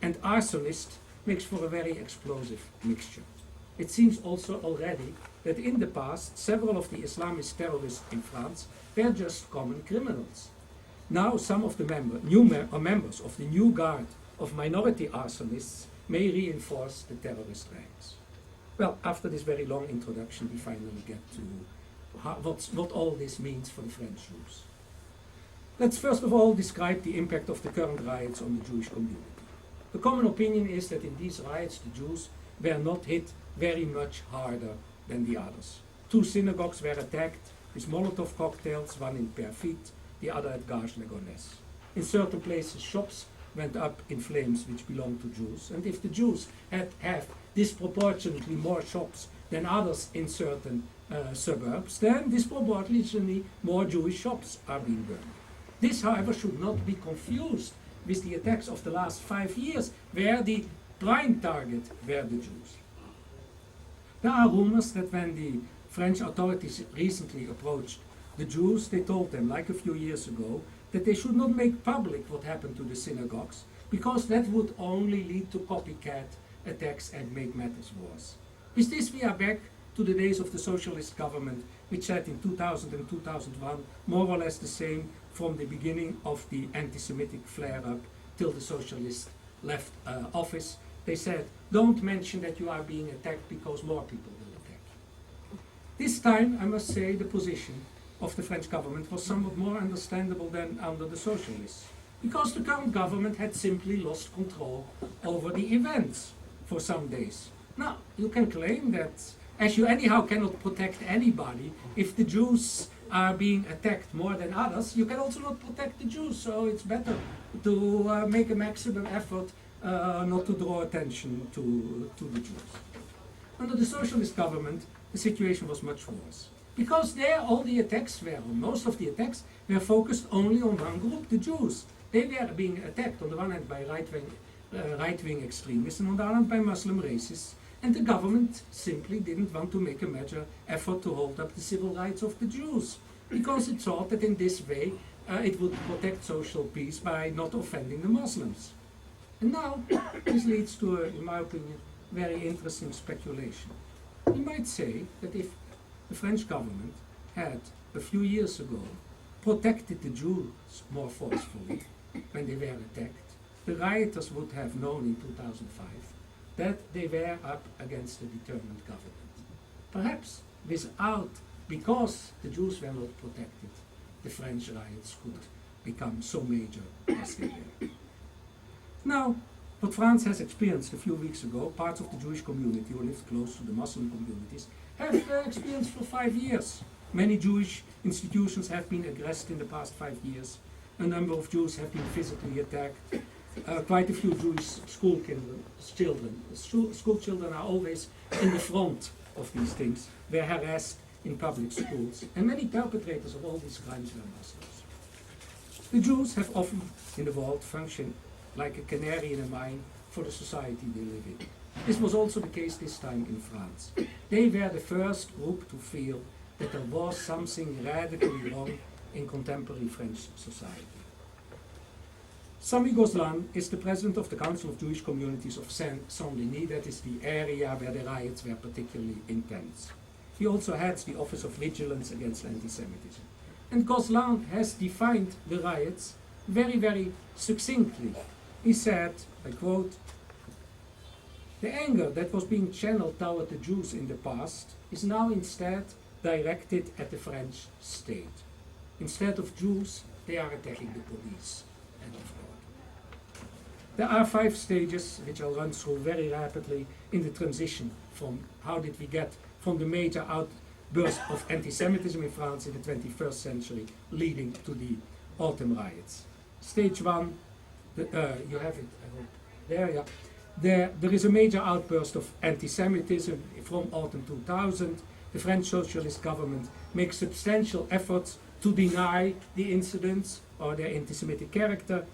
and arsonist makes for a very explosive mixture. It seems also already that in the past, several of the Islamist terrorists in France were just common criminals. Now some of the members of the new guard of minority arsonists may reinforce the terrorist ranks. Well, after this very long introduction, we finally get to what all this means for the French Jews. Let's first of all describe the impact of the current riots on the Jewish community. The common opinion is that in these riots the Jews were not hit very much harder than the others. 2 synagogues were attacked with Molotov cocktails, one in Perfit, the other at Gage-les-Gonesse. In certain places shops went up in flames which belonged to Jews, and if the Jews have disproportionately more shops than others in certain suburbs, then disproportionately more Jewish shops are being burned. This, however, should not be confused with the attacks of the last 5 years, where the prime target were the Jews. There are rumors that when the French authorities recently approached the Jews, they told them, like a few years ago, that they should not make public what happened to the synagogues, because that would only lead to copycat attacks and make matters worse. With this, we are back to the days of the socialist government, which said in 2000 and 2001 more or less the same from the beginning of the anti-Semitic flare-up till the socialists left office. They said, don't mention that you are being attacked because more people will attack you. This time, I must say, the position of the French government was somewhat more understandable than under the socialists, because the current government had simply lost control over the events for some days. Now, you can claim that as you anyhow cannot protect anybody, if the Jews are being attacked more than others, you can also not protect the Jews, so it's better to make a maximum effort not to draw attention to the Jews. Under the socialist government, the situation was much worse, because there all the attacks were, or most of the attacks, were focused only on one group, the Jews. They were being attacked on the one hand by right-wing extremists and on the other hand by Muslim racists, and the government simply didn't want to make a major effort to hold up the civil rights of the Jews, because it thought that in this way it would protect social peace by not offending the Muslims. And now this leads to, in my opinion, very interesting speculation. You might say that if the French government had, a few years ago, protected the Jews more forcefully when they were attacked, the rioters would have known in 2005 that they were up against a determined government. Perhaps because the Jews were not protected, the French riots could become so major as they were. Now, what France has experienced a few weeks ago, parts of the Jewish community who lived close to the Muslim communities have experienced for 5 years. Many Jewish institutions have been aggressed in the past 5 years. A number of Jews have been physically attacked. Quite a few Jewish school children are always in the front of these things. They're harassed in public schools. And many perpetrators of all these crimes were Muslims. The Jews have often in the world functioned like a canary in a mine for the society they live in. This was also the case this time in France. They were the first group to feel that there was something radically wrong in contemporary French society. Sami Gozlan is the president of the Council of Jewish Communities of Saint-Denis, that is the area where the riots were particularly intense. He also heads the Office of Vigilance Against Anti-Semitism. And Gozlan has defined the riots very, very succinctly. He said, I quote, "The anger that was being channeled toward the Jews in the past is now instead directed at the French state. Instead of Jews, they are attacking the police." End of quote. There are 5 stages, which I'll run through very rapidly, in the transition from how did we get from the major outburst of anti-Semitism in France in the 21st century leading to the autumn riots. Stage 1, you have it, I hope, there, yeah. There is a major outburst of anti-Semitism from autumn 2000. The French socialist government makes substantial efforts to deny the incidents or their anti-Semitic character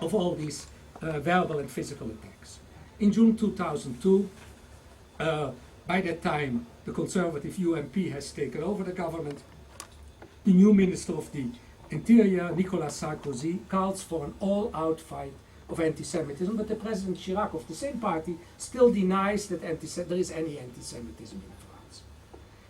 of all these verbal and physical attacks. In June 2002, by that time, the conservative UMP has taken over the government. The new Minister of the Interior, Nicolas Sarkozy, calls for an all-out fight of anti-Semitism, but the President Chirac of the same party still denies that there is any anti-Semitism in France.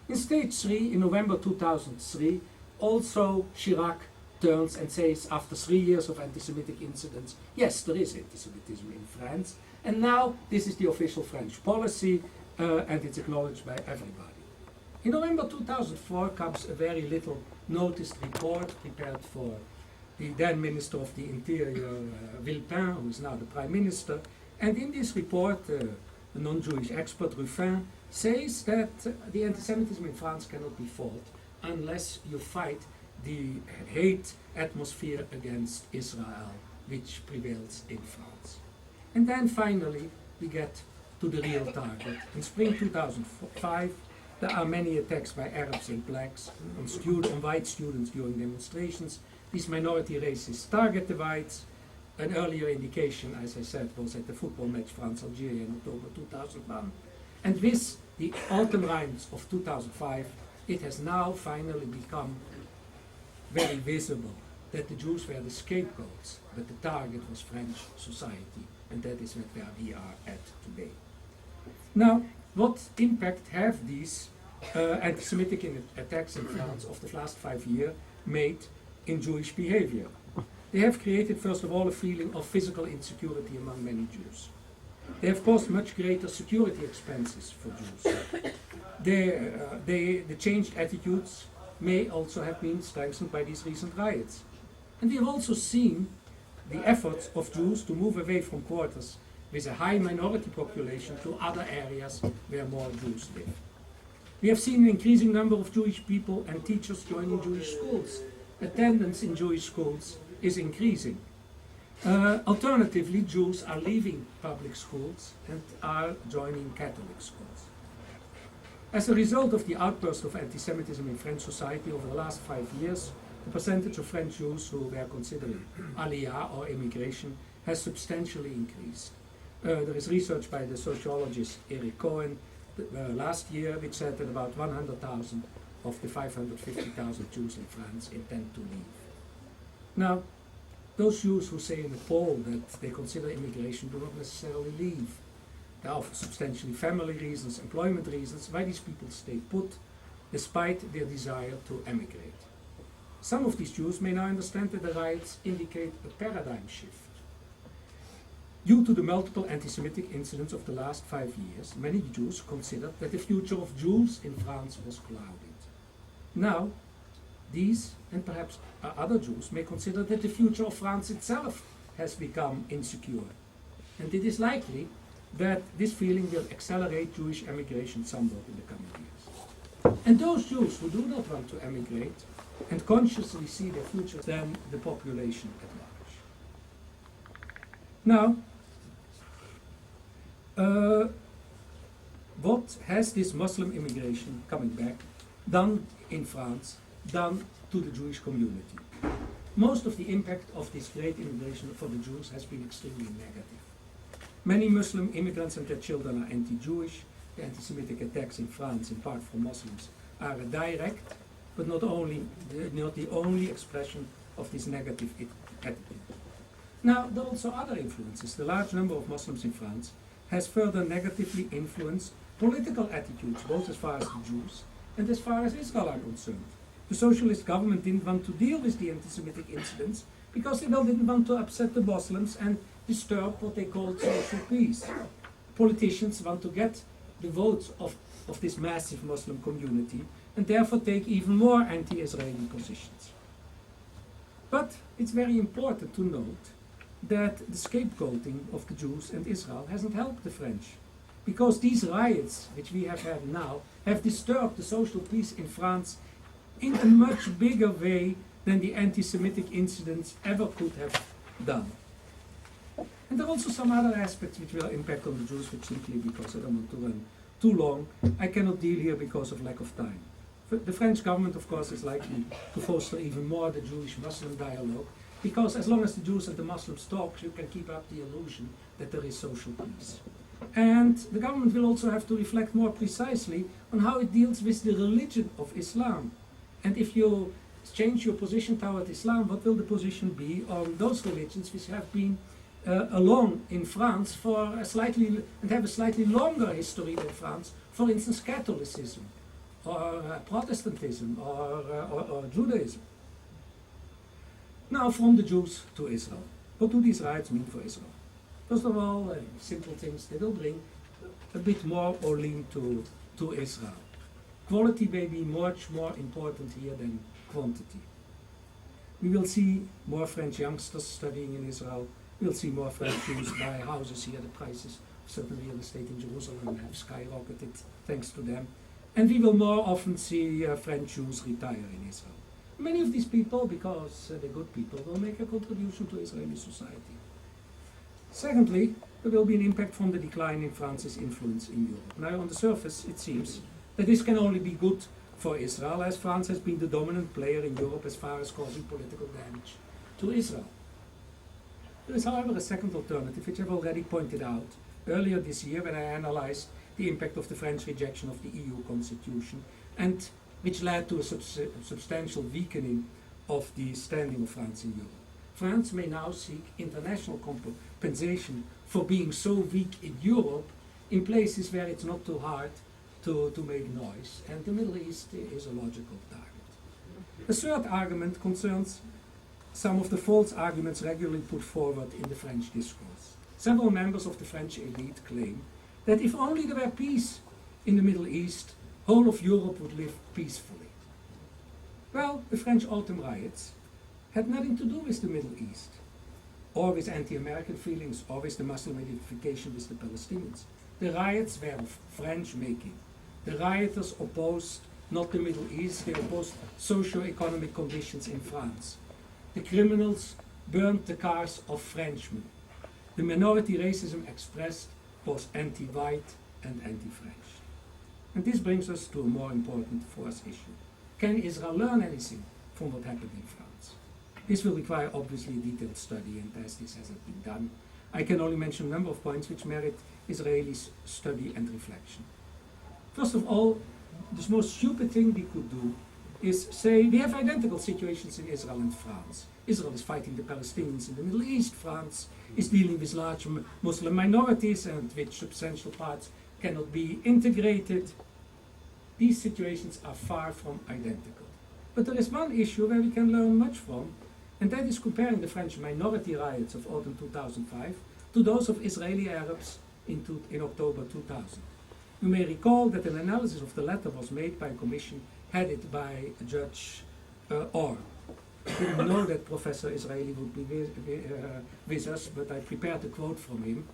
In stage 3, in November 2003, also Chirac turns and says, after 3 years of anti-Semitic incidents, yes, there is anti-Semitism in France, and now this is the official French policy, and it's acknowledged by everybody. In November 2004 comes a very little noticed report prepared for the then Minister of the Interior, Villepin, who is now the Prime Minister, and in this report, a non-Jewish expert, Ruffin, says that the anti-Semitism in France cannot be fought unless you fight the hate atmosphere against Israel, which prevails in France. And then finally, we get to the real target. In spring 2005, there are many attacks by Arabs and blacks on white students during demonstrations. These minority races target the whites. An earlier indication, as I said, was at the football match France-Algeria in October 2001. And with the autumn riots of 2005, it has now finally become very visible that the Jews were the scapegoats, but the target was French society, and that is where we are at today. Now, what impact have these anti-Semitic attacks in France of the last 5 years made in Jewish behavior? They have created, first of all, a feeling of physical insecurity among many Jews. They have caused much greater security expenses for Jews. The changed attitudes may also have been strengthened by these recent riots. And we have also seen the efforts of Jews to move away from quarters with a high minority population to other areas where more Jews live. We have seen an increasing number of Jewish people and teachers joining Jewish schools. Attendance in Jewish schools is increasing. Alternatively, Jews are leaving public schools and are joining Catholic schools. As a result of the outburst of anti-Semitism in French society over the last 5 years, the percentage of French Jews who were considering aliyah or immigration has substantially increased. There is research by the sociologist Eric Cohen last year which said that about 100,000 of the 550,000 Jews in France intend to leave. Now, those Jews who say in a poll that they consider immigration do not necessarily leave. There are substantially family reasons, employment reasons, why these people stay put despite their desire to emigrate. Some of these Jews may now understand that the riots indicate a paradigm shift. Due to the multiple anti-Semitic incidents of the last 5 years, many Jews considered that the future of Jews in France was clouded. Now, these and perhaps other Jews may consider that the future of France itself has become insecure. And it is likely that this feeling will accelerate Jewish emigration somewhat in the coming years. And those Jews who do not want to emigrate and consciously see their future, then the population at large. Now, what has this Muslim immigration coming back done in France, done to the Jewish community? Most of the impact of this great immigration for the Jews has been extremely negative. Many Muslim immigrants and their children are anti-Jewish. The anti-Semitic attacks in France, in part from Muslims, are a direct, but not the only expression of this negative attitude. Now, there are also other influences. The large number of Muslims in France has further negatively influenced political attitudes, both as far as the Jews and as far as Israel are concerned. The socialist government didn't want to deal with the anti-Semitic incidents because they didn't want to upset the Muslims and disturb what they called social peace. Politicians want to get the votes of this massive Muslim community and therefore take even more anti-Israeli positions. But it's very important to note that the scapegoating of the Jews and Israel hasn't helped the French, because these riots, which we have had now, have disturbed the social peace in France in a much bigger way than the anti-Semitic incidents ever could have done. And there are also some other aspects which will impact on the Jews, which simply, because I don't want to run too long, I cannot deal here because of lack of time. The French government, of course, is likely to foster even more the Jewish-Muslim dialogue, because as long as the Jews and the Muslims talk, you can keep up the illusion that there is social peace. And the government will also have to reflect more precisely on how it deals with the religion of Islam. And if you change your position toward Islam, what will the position be on those religions which have been along in France for a slightly, and have a slightly longer history than France, for instance, Catholicism, or Protestantism, or Judaism. Now, from the Jews to Israel. What do these riots mean for Israel? First of all, simple things. They will bring a bit more or lean to Israel. Quality may be much more important here than quantity. We will see more French youngsters studying in Israel. We'll see more French Jews buy houses here. The prices of certain real estate in Jerusalem have skyrocketed thanks to them. And we will more often see French Jews retire in Israel. Many of these people, because they're good people, will make a contribution to Israeli society. Secondly, there will be an impact from the decline in France's influence in Europe. Now, on the surface, it seems that this can only be good for Israel, as France has been the dominant player in Europe as far as causing political damage to Israel. There is, however, a second alternative, which I've already pointed out earlier this year when I analyzed the impact of the French rejection of the EU constitution, and which led to a substantial weakening of the standing of France in Europe. France may now seek international compensation for being so weak in Europe in places where it's not too hard to make noise, and the Middle East is a logical target. The third argument concerns some of the false arguments regularly put forward in the French discourse. Several members of the French elite claim that if only there were peace in the Middle East, whole of Europe would live peacefully. Well, the French autumn riots had nothing to do with the Middle East, or with anti-American feelings, or with the Muslim identification with the Palestinians. The riots were of French making. The rioters opposed not the Middle East, they opposed socio-economic conditions in France. The criminals burned the cars of Frenchmen. The minority racism expressed was anti-white and anti-French. And this brings us to a more important fourth issue. Can Israel learn anything from what happened in France? This will require obviously detailed study, and as this hasn't been done, I can only mention a number of points which merit Israeli study and reflection. First of all, the most stupid thing we could do is say we have identical situations in Israel and France. Israel is fighting the Palestinians in the Middle East. France is dealing with large Muslim minorities and which substantial parts cannot be integrated. These situations are far from identical. But there is one issue where we can learn much from, and that is comparing the French minority riots of autumn 2005 to those of Israeli Arabs in October 2000. You may recall that an analysis of the latter was made by a commission headed by Judge Orr. I didn't know that Professor Israeli would be with us, but I prepared a quote from him.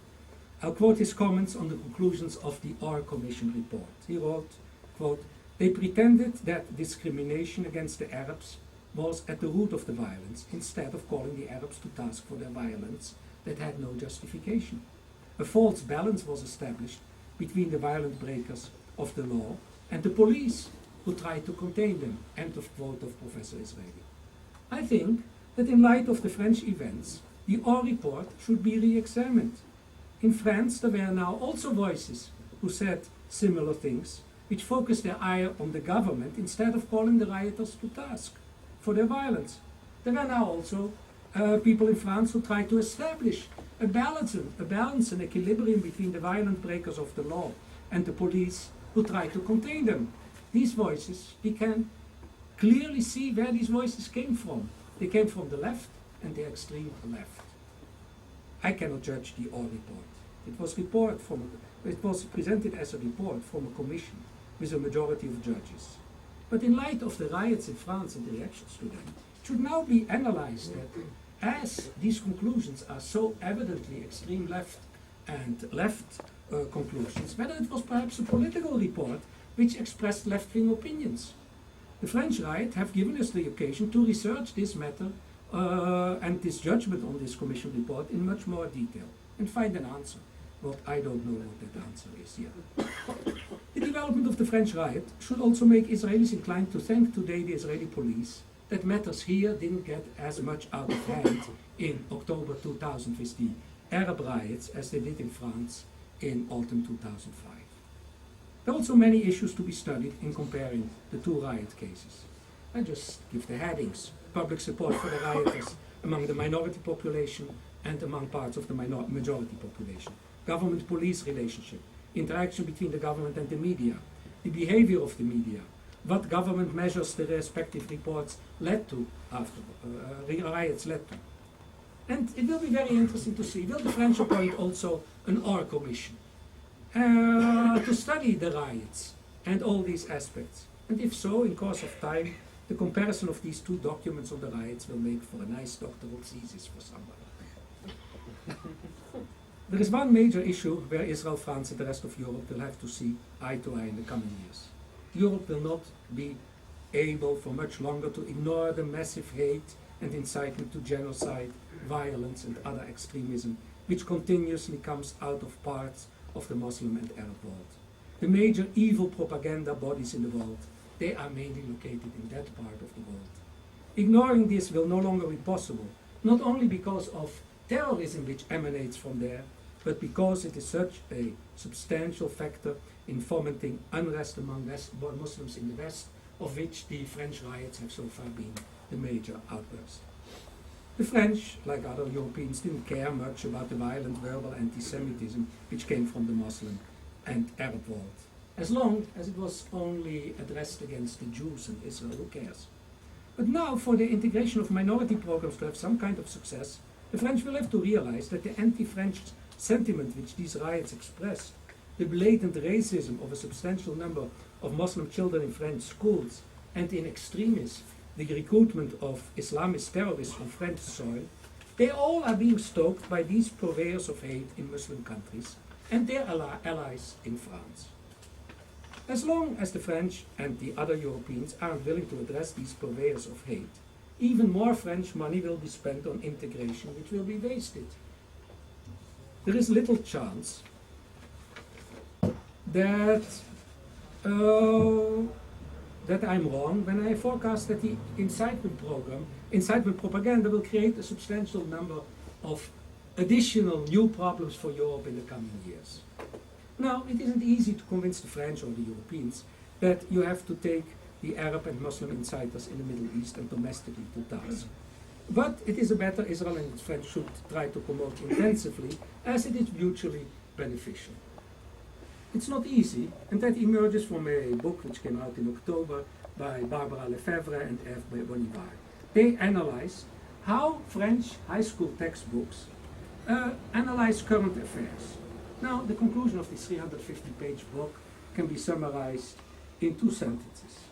I'll quote his comments on the conclusions of the Orr Commission report. He wrote, quote, "They pretended that discrimination against the Arabs was at the root of the violence, instead of calling the Arabs to task for their violence that had no justification. A false balance was established between the violent breakers of the law and the police who tried to contain them." End of quote of Professor Israeli. I think that in light of the French events, the Orr report should be re-examined. In France, there were now also voices who said similar things, which focused their ire on the government instead of calling the rioters to task for their violence. There were now also people in France who tried to establish a balance, an equilibrium between the violent breakers of the law and the police who tried to contain them. These voices, we can clearly see where these voices came from. They came from the left and the extreme left. I cannot judge the Orr report. It was presented as a report from a commission with a majority of judges. But in light of the riots in France and the reactions to them, it should now be analyzed that as these conclusions are so evidently extreme left and left conclusions, whether it was perhaps a political report which expressed left-wing opinions. The French riot have given us the occasion to research this matter and this judgment on this commission report in much more detail and find an answer. But I don't know what that answer is yet. The development of the French riot should also make Israelis inclined to thank today the Israeli police that matters here didn't get as much out of hand in October 2000 with the Arab riots as they did in France in autumn 2005. There are also many issues to be studied in comparing the two riot cases. I just give the headings: public support for the rioters among the minority population and among parts of the majority population, government-police relationship, interaction between the government and the media, the behavior of the media, what government measures the respective reports led to after riots led to. And it will be very interesting to see, will the French appoint also an OR commission to study the riots and all these aspects? And if so, in course of time, the comparison of these two documents on the riots will make for a nice doctoral thesis for somebody. There is one major issue where Israel, France and the rest of Europe will have to see eye to eye in the coming years. Europe will not be able for much longer to ignore the massive hate and incitement to genocide, violence and other extremism which continuously comes out of parts of the Muslim and Arab world. The major evil propaganda bodies in the world, they are mainly located in that part of the world. Ignoring this will no longer be possible, not only because of terrorism which emanates from there, but because it is such a substantial factor in fomenting unrest among Muslims in the West, of which the French riots have so far been the major outburst. The French, like other Europeans, didn't care much about the violent verbal anti-Semitism which came from the Muslim and Arab world. As long as it was only addressed against the Jews in Israel, who cares? But now, for the integration of minority programs to have some kind of success, the French will have to realize that the anti-French sentiment which these riots expressed, the blatant racism of a substantial number of Muslim children in French schools, and in extremis, the recruitment of Islamist terrorists from French soil, they all are being stoked by these purveyors of hate in Muslim countries and their allies in France. As long as the French and the other Europeans aren't willing to address these purveyors of hate, even more French money will be spent on integration, which will be wasted. There is little chance that I'm wrong when I forecast that the incitement propaganda will create a substantial number of additional new problems for Europe in the coming years. Now, it isn't easy to convince the French or the Europeans that you have to take the Arab and Muslim inciters in the Middle East and domestically to task. But it is a matter Israel and the French should try to promote intensively, as it is mutually beneficial. It's not easy, and that emerges from a book which came out in October by Barbara Lefebvre and F. Bonivar. They analyze how French high school textbooks analyze current affairs. Now, the conclusion of this 350-page book can be summarized in 2 sentences.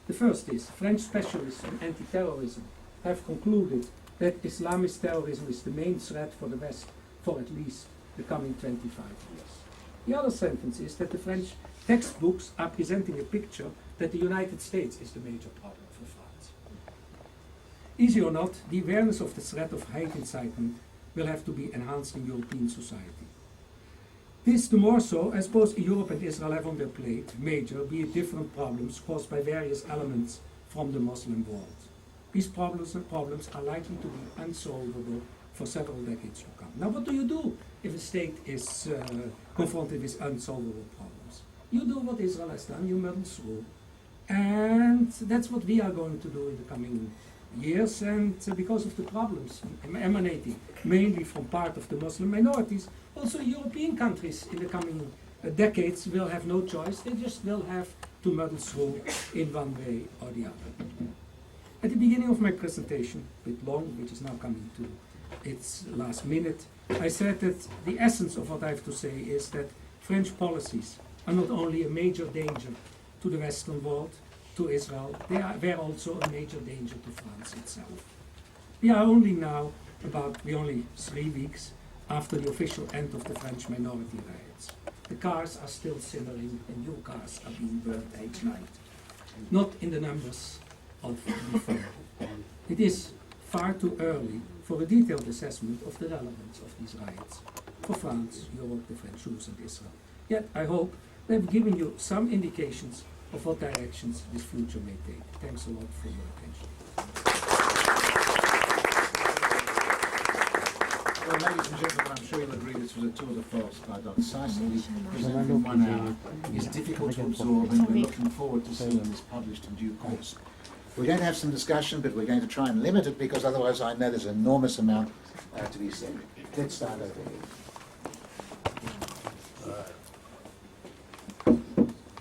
The first is, French specialists in anti-terrorism have concluded that Islamist terrorism is the main threat for the West for at least the coming 25 years. The other sentence is that the French textbooks are presenting a picture that the United States is the major problem for France. Easy or not, the awareness of the threat of hate incitement will have to be enhanced in European society. This the more so as both Europe and Israel have on their plate major, be it different problems caused by various elements from the Muslim world. These problems are likely to be unsolvable for several decades to come. Now, what do you do if a state is confronted with unsolvable problems? You do what Israel has done, you muddle through. And that's what we are going to do in the coming years, and because of the problems emanating mainly from part of the Muslim minorities, also European countries in the coming decades will have no choice. They just will have to muddle through in one way or the other. At the beginning of my presentation, a bit long, which is now coming to its last minute, I said that the essence of what I have to say is that French policies are not only a major danger to the Western world, to Israel, they are also a major danger to France itself. We are only 3 weeks after the official end of the French minority riots. The cars are still simmering and new cars are being burned each night. Not in the numbers of before. It is far too early for a detailed assessment of the relevance of these riots for France, Europe, the French Jews and Israel. Yet I hope I have given you some indications of what directions this future may take. Thanks a lot for your attention. Well, ladies and gentlemen, I'm sure you'll agree this was a tour de force by Dr. Decisively presented in 1 hour. It's difficult to absorb, and we're looking forward to seeing this published in due course. We're going to have some discussion, but we're going to try and limit it because otherwise I know there's an enormous amount to be said. Let's start over here.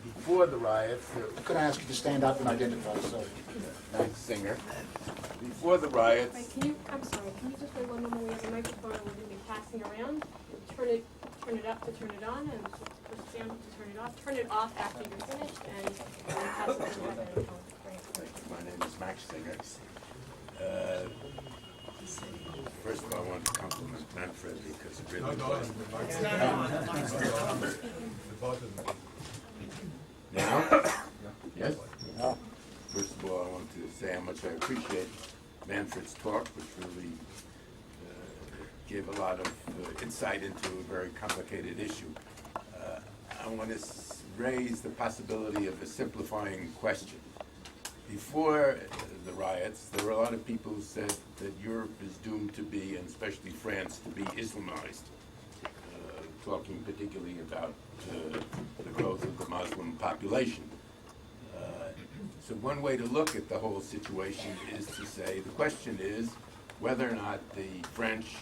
Before the riots, Could I ask you to stand up and identify yourself? nice singer. Before the riots, Wait, I'm sorry, can you just wait one moment? We have a microphone and we're going to be passing around. Turn it up to turn it on and push down to turn it off. Turn it off after you're finished and then pass it to the other. my name is Max Singer. First of all, I want to compliment Manfred because it really was. Now? Yes? First of all, I want to say how much I appreciate Manfred's talk, which really gave a lot of insight into a very complicated issue. I want to raise the possibility of a simplifying question. Before the riots, there were a lot of people who said that Europe is doomed to be, and especially France, to be Islamized, talking particularly about the growth of the Muslim population. So one way to look at the whole situation is to say, the question is whether or not the French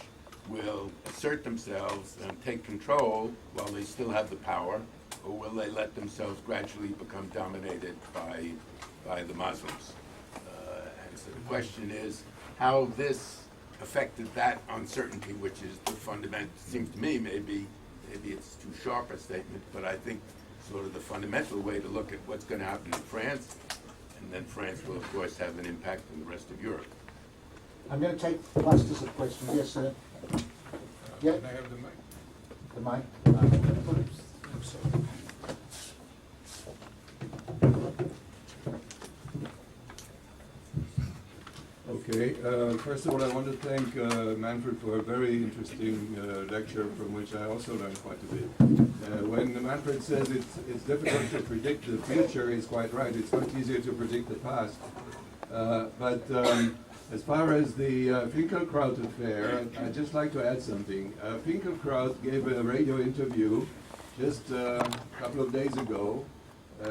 will assert themselves and take control while they still have the power, or will they let themselves gradually become dominated by the Muslims? And so the question is how this affected that uncertainty, which is the fundamental, seems to me, maybe it's too sharp a statement, but I think sort of the fundamental way to look at what's going to happen in France, and then France will, of course, have an impact on the rest of Europe. I'm going to take clusters of questions. Yes, sir. Yeah. Can I have the mic? The mic. Okay, first of all, I want to thank Manfred for a very interesting lecture from which I also learned quite a bit. When Manfred says it's difficult to predict the future, he's quite right. It's much easier to predict the past. But as far as the Finkelkraut affair, I'd just like to add something. Finkelkraut gave a radio interview just a couple of days ago,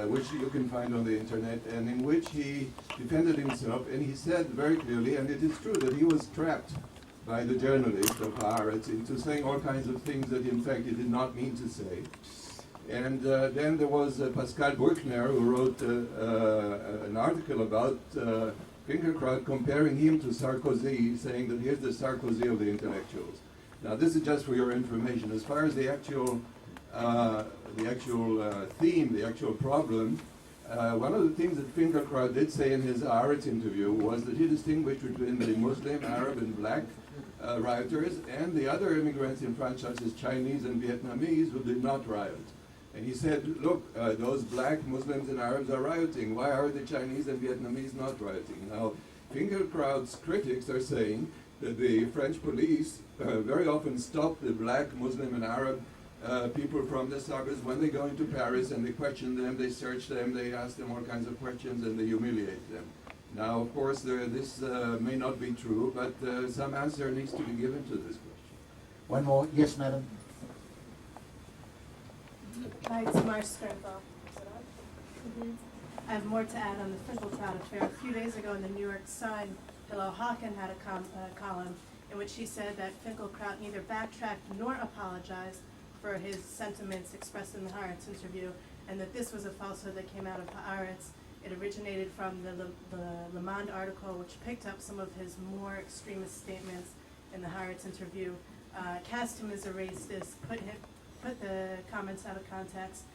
which you can find on the internet, and in which he defended himself, and he said very clearly, and it is true, that he was trapped by the journalist of Riots into saying all kinds of things that in fact he did not mean to say. And then there was Pascal Bruckner, who wrote an article about Finkelkraut, comparing him to Sarkozy, saying that here's the Sarkozy of the intellectuals. Now this is just for your information. As far as the actual theme, the actual problem, one of the things that Finkelkraut did say in his Riots interview was that he distinguished between the Muslim, Arab, and black rioters and the other immigrants in France, such as Chinese and Vietnamese, who did not riot. And he said, look, those black Muslims and Arabs are rioting. Why are the Chinese and Vietnamese not rioting? Now, Finkelkraut's critics are saying that the French police very often stop the black, Muslim, and Arab people from the suburbs when they go into Paris, and they question them, they search them, they ask them all kinds of questions, and they humiliate them. Now, of course, this may not be true, but some answer needs to be given to this question. One more. Yes, madam. Hi, it's Marsh Sternthal. I have more to add on the Finkelkraut affair. A few days ago in the New York Sun, Hillel Hawken had a column in which he said that Finkelkraut neither backtracked nor apologized for his sentiments expressed in the Haaretz interview, and that this was a falsehood that came out of Haaretz. It originated from the Le Monde article, which picked up some of his more extremist statements in the Haaretz interview, cast him as a racist, put the comments out of context,